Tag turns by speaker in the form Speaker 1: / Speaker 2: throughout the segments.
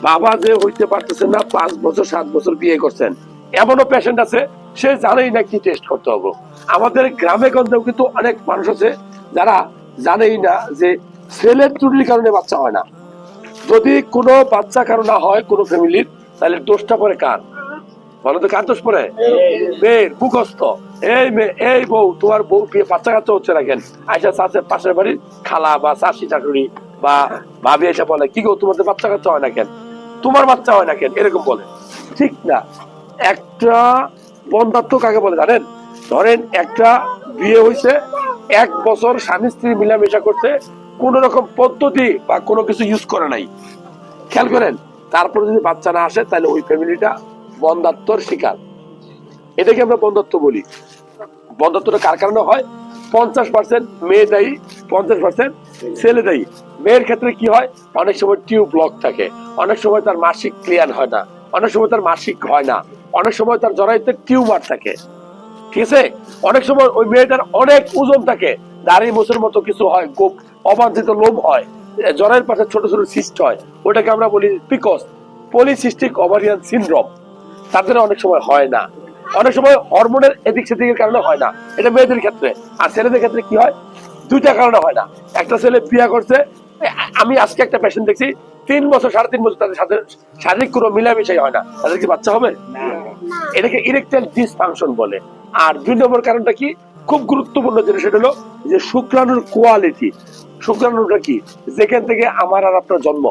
Speaker 1: বাবা যে হইতে পারতেছেন না, 5 বছর 7 বছর বিয়ে করছেন, এমনও পেশেন্ট আছে সে জানেই না কি টেস্ট করতে হবে। আমাদের গ্রামে গঞ্জেও কিন্তু অনেক মানুষ আছে যারা জানেই না যে ছেলের ত্রুটির কারণে বাচ্চা হয় না। যদি কোনো বাচ্চা কারো না হয় কোনো ফ্যামিলির, তাহলে দোষটা পড়ে কার? বলো তো, কার দোষ পড়ে? মেয়ের মুখস্থ। এই মেয়ে, এই বউ, তোমার বউ বিয়ে বাচ্চা কাচ্চা হচ্ছে না কেন? আইসা চাষে পাশের বাড়ির খালা বা চাষি শাশুড়ি বা ভাবি এসে বলে, কি গো তোমাদের বাচ্চা কাচ্চা হয় না কেন? তোমার বাচ্চা হয় না কেন? এরকম বলে। ঠিক না। একটা বন্ধাত্ব কাকে বলে জানেন? ধরেন একটা বিয়ে হয়েছে, 1 বছর স্বামী স্ত্রী মিলামেশা করতে, কোন রকম পদ্ধতি বা কোনো কিছু ইউজ করে নাই, খেয়াল করেন, তারপরে যদি বাচ্চা না আসে তাহলে ওই ফ্যামিলিটা বন্ধাত্বর শিকার। এটাকে আমরা বন্ধাত্ব বলি। বন্ধাত্বটা কার কারণে হয়? 50% মেয়ে দায়ী, 50% ছেলে দায়ী। মেয়ের ক্ষেত্রে কি হয়? অনেক সময় টিউব ব্লক থাকে, অনেক সময় তার মাসিক ক্লিয়ার হয় না, অনেক সময় তার মাসিক হয় না, অনেক সময় তার জরায়ুতে টিউমার থাকে, ঠিক আছে? অনেক সময় ওই মেয়েটার অনেক ওজন থাকে, দাড়ি মোচের মতো কিছু হয়, অবাঞ্ছিত লোম হয়, জরায়ের পাশে ছোট ছোট সিস্ট হয়, ওটাকে আমরা বলি পিকস, পলিসিস্টিক ওভারিয়ান সিনড্রোম। তাদের অনেক সময় হয় না, অনেক সময় হরমোনের এদিক সেদিকের কারণে হয় না, এটা মেয়েদের ক্ষেত্রে। আর ছেলেদের ক্ষেত্রে কি হয়? দুইটা কারণে হয় না। একটা ছেলে বিয়ে করছে, আমি আজকে একটা পেশেন্ট দেখছি, 3 বছর 3.5 বছর তাদের সাথে শারীরিক কোনো মিলামিশাই হয় না, তাদের কি বাচ্চা হবে? এটাকে ইরেকটাইল ডিসফাংশন বলে। আর 2 নম্বর কারণটা কি? খুব গুরুত্বপূর্ণ জিনিস, সেটা হলো যে শুক্রাণুর কোয়ালিটি। শুক্রাণুটা কি? যেখান থেকে আমার আর আপনার জন্ম,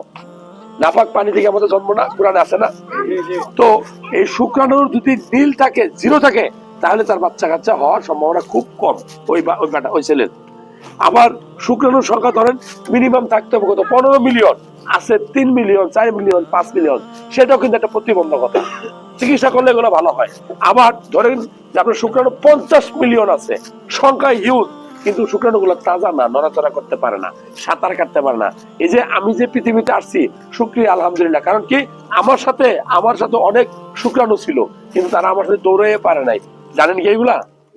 Speaker 1: নাপাক পানি থেকে আমাদের জন্ম না, কোরআনে আছে না? তো এই শুক্রাণুর যদি নীল থাকে, জিরো থাকে, তাহলে তার বাচ্চা কাচ্চা হওয়ার সম্ভাবনা খুব কম ওই ছেলের। আবার শুক্রাণুর সংখ্যা ধরেন মিনিমাম থাকতে হবে কত? 15 মিলিয়ন। আছে 3 মিলিয়ন, 4 মিলিয়ন, 5 মিলিয়ন, সেটাও কিন্তু একটা প্রতিবন্ধকতা। চিকিৎসা করলে এগুলো ভালো হয়। আবার ধরেন যে আপনার শুক্রাণু 50 মিলিয়ন আছে, সংখ্যা হিউজ, কিন্তু শুক্রাণু গুলো তাজা না, নড়াচড়া করতে পারে না, সাঁতার কাটতে পারে না। এই যে আমি যে পৃথিবীতে আসছি, শুকরিয়া আলহামদুলিল্লাহ। কারণ কি? আমার সাথে অনেক শুক্রাণু ছিল, কিন্তু তারা আমার সাথে দৌড়াইতে পারে নাই। জানেন কি এগুলা?